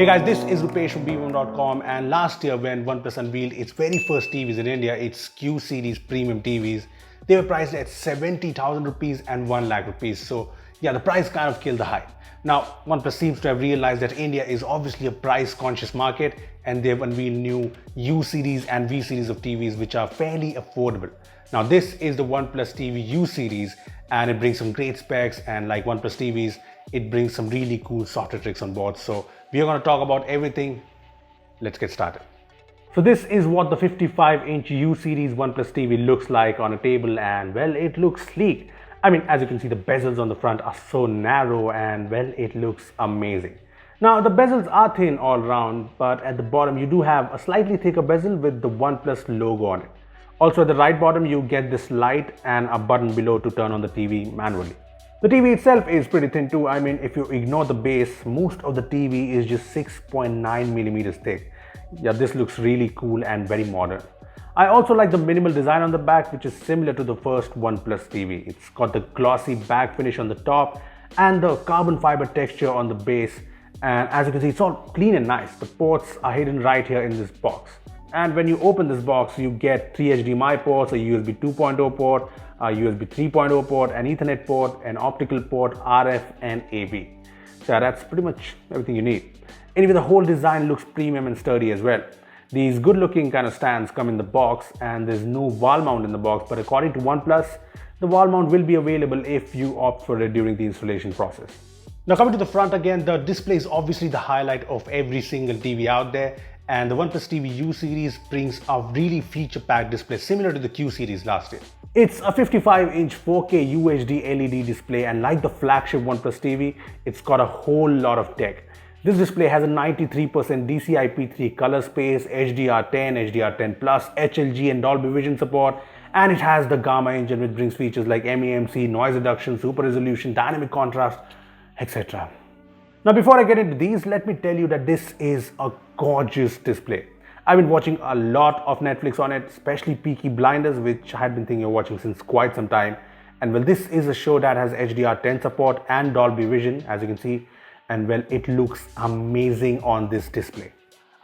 Hey guys, this is Rupesh from Beebom.com, and last year when OnePlus unveiled its very first TVs in India, its Q series premium TVs, they were priced at 70,000 rupees and 1 lakh rupees. So yeah, the price kind of killed the hype. Now, OnePlus seems to have realized that India is obviously a price conscious market, and they've unveiled new U series and V series of TVs which are fairly affordable. Now this is the OnePlus TV U series, and it brings some great specs, and like OnePlus TVs, it brings some really cool software tricks on board. So we are going to talk about everything. Let's get started. So this is what the 55-inch U series OnePlus TV looks like on a table, and well, it looks sleek. I mean, as you can see, the bezels on the front are so narrow, and well, it looks amazing. Now the bezels are thin all around, but at the bottom you do have a slightly thicker bezel with the OnePlus logo on it. Also at the right bottom you get this light and a button below to turn on the TV manually. The TV itself is pretty thin too. I mean, if you ignore the base, most of the TV is just 6.9 millimeters thick. Yeah, this looks really cool and very modern. I also like the minimal design on the back, which is similar to the first OnePlus TV. It's got the glossy back finish on the top and the carbon fiber texture on the base. And as you can see, it's all clean and nice. The ports are hidden right here in this box. And when you open this box, you get 3 HDMI ports, a USB 2.0 port, a USB 3.0 port, an Ethernet port, an optical port, RF and AV. So that's pretty much everything you need. Anyway, the whole design looks premium and sturdy as well. These good looking kind of stands come in the box, and there's no wall mount in the box, but according to OnePlus, the wall mount will be available if you opt for it during the installation process. Now coming to the front again, the display is obviously the highlight of every single TV out there, and the OnePlus TV U series brings a really feature-packed display similar to the Q series last year. It's a 55-inch 4K UHD LED display, and like the flagship OnePlus TV, it's got a whole lot of tech. This display has a 93% DCI-P3 color space, HDR10, HDR10+, HLG and Dolby Vision support, and it has the Gamma engine, which brings features like MEMC, noise reduction, super resolution, dynamic contrast, etc. Now before I get into these, let me tell you that this is a gorgeous display. I've been watching a lot of Netflix on it, especially Peaky Blinders, which I had been thinking of watching since quite some time. And well, this is a show that has HDR10 support and Dolby Vision, as you can see. And well, it looks amazing on this display.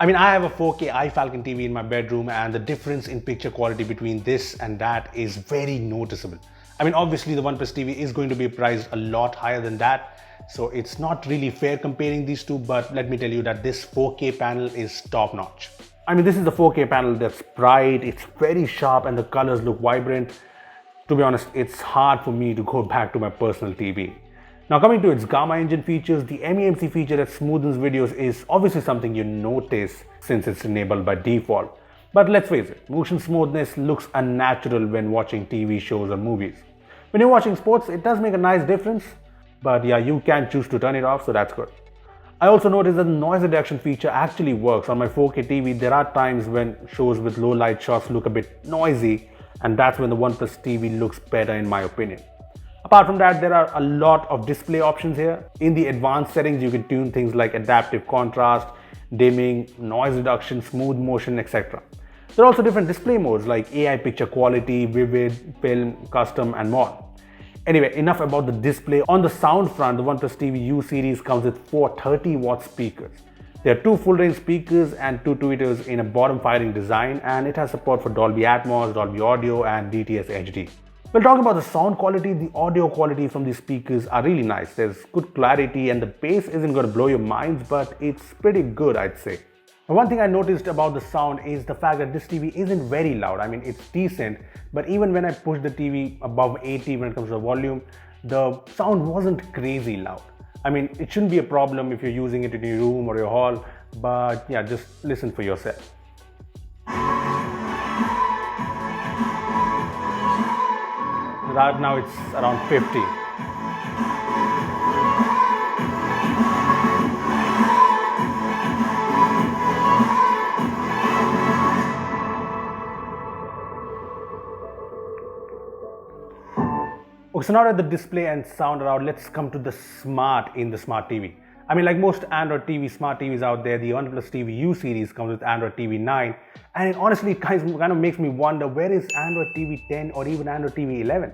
I mean, I have a 4K iFalcon TV in my bedroom, and the difference in picture quality between this and that is very noticeable. I mean, obviously the OnePlus TV is going to be priced a lot higher than that, so it's not really fair comparing these two, but let me tell you that this 4K panel is top notch. I mean, this is the 4K panel that's bright, it's very sharp, and the colors look vibrant. To be honest, it's hard for me to go back to my personal TV. Now coming to its Gamma engine features, the MEMC feature that smoothens videos is obviously something you notice since it's enabled by default. But let's face it, motion smoothness looks unnatural when watching TV shows or movies. When you're watching sports, it does make a nice difference, but yeah, you can choose to turn it off, so that's good. I also noticed that the noise reduction feature actually works. On my 4K TV, there are times when shows with low light shots look a bit noisy, and that's when the OnePlus TV looks better in my opinion. Apart from that, there are a lot of display options here. In the advanced settings, you can tune things like adaptive contrast, dimming, noise reduction, smooth motion, etc. There are also different display modes like AI picture quality, vivid, film, custom, and more. Anyway, enough about the display. On the sound front, the OnePlus TV U series comes with 4 30-watt speakers. There are 2 full-range speakers and 2 tweeters in a bottom-firing design, and it has support for Dolby Atmos, Dolby Audio, and DTS HD. Well, talking about the sound quality, the audio quality from these speakers are really nice. There's good clarity, and the bass isn't going to blow your minds, but it's pretty good, I'd say. Now, one thing I noticed about the sound is the fact that this TV isn't very loud. I mean, it's decent, but even when I push the TV above 80 when it comes to the volume, the sound wasn't crazy loud. I mean, it shouldn't be a problem if you're using it in your room or your hall, but yeah, just listen for yourself. Right now it's around 50. Okay, so now that the display and sound are out, let's come to the smart in the smart TV. I mean, like most Android TV, smart TVs out there, the OnePlus TV U series comes with Android TV 9, and honestly, it kind of makes me wonder, where is Android TV 10 or even Android TV 11?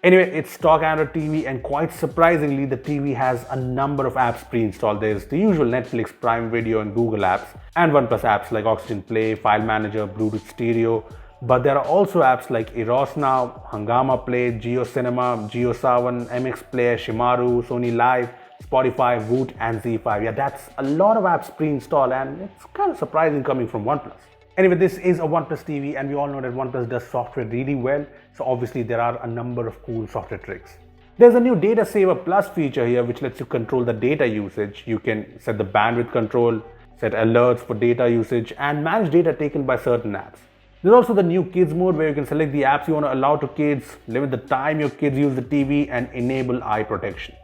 Anyway, it's stock Android TV, and quite surprisingly, the TV has a number of apps pre-installed. There's the usual Netflix, Prime Video and Google apps, and OnePlus apps like Oxygen Play, File Manager, Bluetooth Stereo. But there are also apps like Eros Now, Hangama Play, Jio Cinema, Jio Savan, MX Player, Shimaru, Sony Live, Spotify, Voot and Z5. Yeah, that's a lot of apps pre-installed, and it's kind of surprising coming from OnePlus. Anyway, this is a OnePlus TV, and we all know that OnePlus does software really well. So obviously there are a number of cool software tricks. There's a new Data Saver Plus feature here which lets you control the data usage. You can set the bandwidth control, set alerts for data usage, and manage data taken by certain apps. There's also the new Kids mode where you can select the apps you want to allow to kids, limit the time your kids use the TV, and enable eye protection.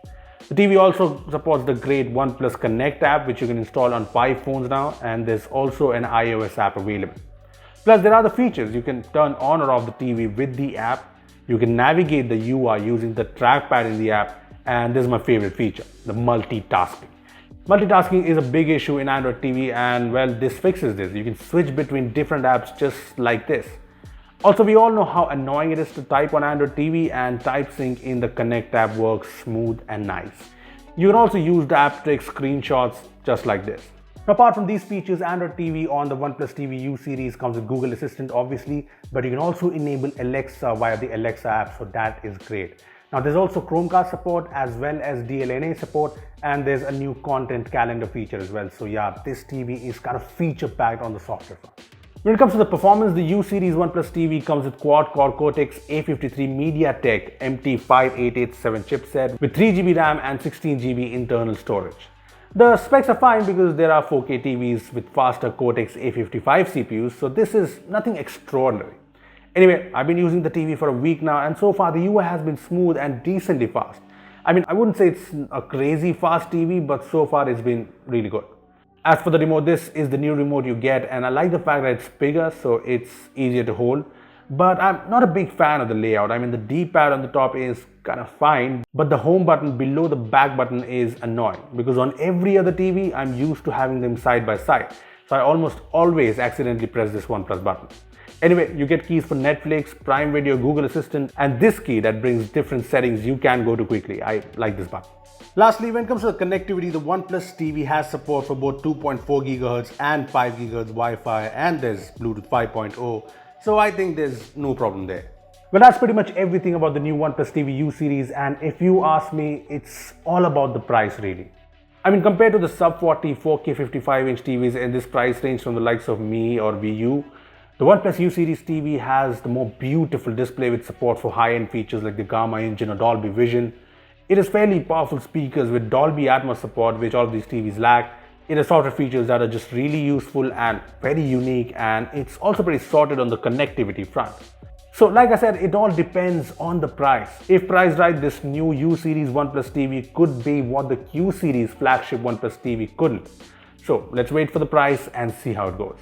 The TV also supports the great OnePlus Connect app, which you can install on 5 phones now, and there's also an iOS app available. Plus, there are the features. You can turn on or off the TV with the app. You can navigate the UI using the trackpad in the app, and this is my favorite feature, the multitasking. Multitasking is a big issue in Android TV, and well, this fixes this. You can switch between different apps just like this. Also, we all know how annoying it is to type on Android TV, and type sync in the Connect app works smooth and nice. You can also use the app to take screenshots just like this. Now, apart from these features, Android TV on the OnePlus TV U series comes with Google Assistant obviously, but you can also enable Alexa via the Alexa app, so that is great. Now, there's also Chromecast support as well as DLNA support, and there's a new content calendar feature as well. So yeah, this TV is kind of feature packed on the software front. When it comes to the performance, the U series OnePlus TV comes with quad-core Cortex A53 MediaTek MT5887 chipset with 3GB RAM and 16GB internal storage. The specs are fine because there are 4K TVs with faster Cortex A55 CPUs, so this is nothing extraordinary. Anyway, I've been using the TV for a week now, and so far the UI has been smooth and decently fast. I mean, I wouldn't say it's a crazy fast TV, but so far it's been really good. As for the remote, this is the new remote you get, and I like the fact that it's bigger, so it's easier to hold. But I'm not a big fan of the layout. I mean, the D-pad on the top is kind of fine, but the home button below the back button is annoying because on every other TV, I'm used to having them side by side. So I almost always accidentally press this OnePlus button. Anyway, you get keys for Netflix, Prime Video, Google Assistant, and this key that brings different settings you can go to quickly. I like this button. Lastly, when it comes to the connectivity, the OnePlus TV has support for both 2.4 GHz and 5 GHz Wi-Fi, and there's Bluetooth 5.0, so I think there's no problem there. Well, that's pretty much everything about the new OnePlus TV U series, and if you ask me, it's all about the price really. I mean, compared to the sub-40 4K 55-inch TVs in this price range from the likes of Mi or VU, the OnePlus U series TV has the more beautiful display with support for high-end features like the Gamma engine or Dolby Vision. It has fairly powerful speakers with Dolby Atmos support, which all of these TVs lack. It has software features that are just really useful and very unique, and it's also pretty sorted on the connectivity front. So like I said, it all depends on the price. If priced right, this new U series OnePlus TV could be what the Q series flagship OnePlus TV couldn't. So let's wait for the price and see how it goes.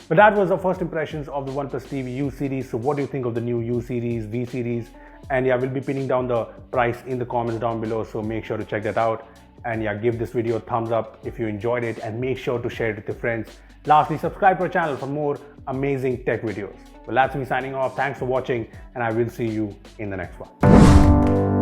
But that was our first impressions of the OnePlus TV U series. So what do you think of the new U series, V series? And yeah, we'll be pinning down the price in the comments down below, so make sure to check that out. And yeah, give this video a thumbs up if you enjoyed it, and make sure to share it with your friends. Lastly, subscribe to our channel for more amazing tech videos. Well, that's me signing off. Thanks for watching, and I will see you in the next one.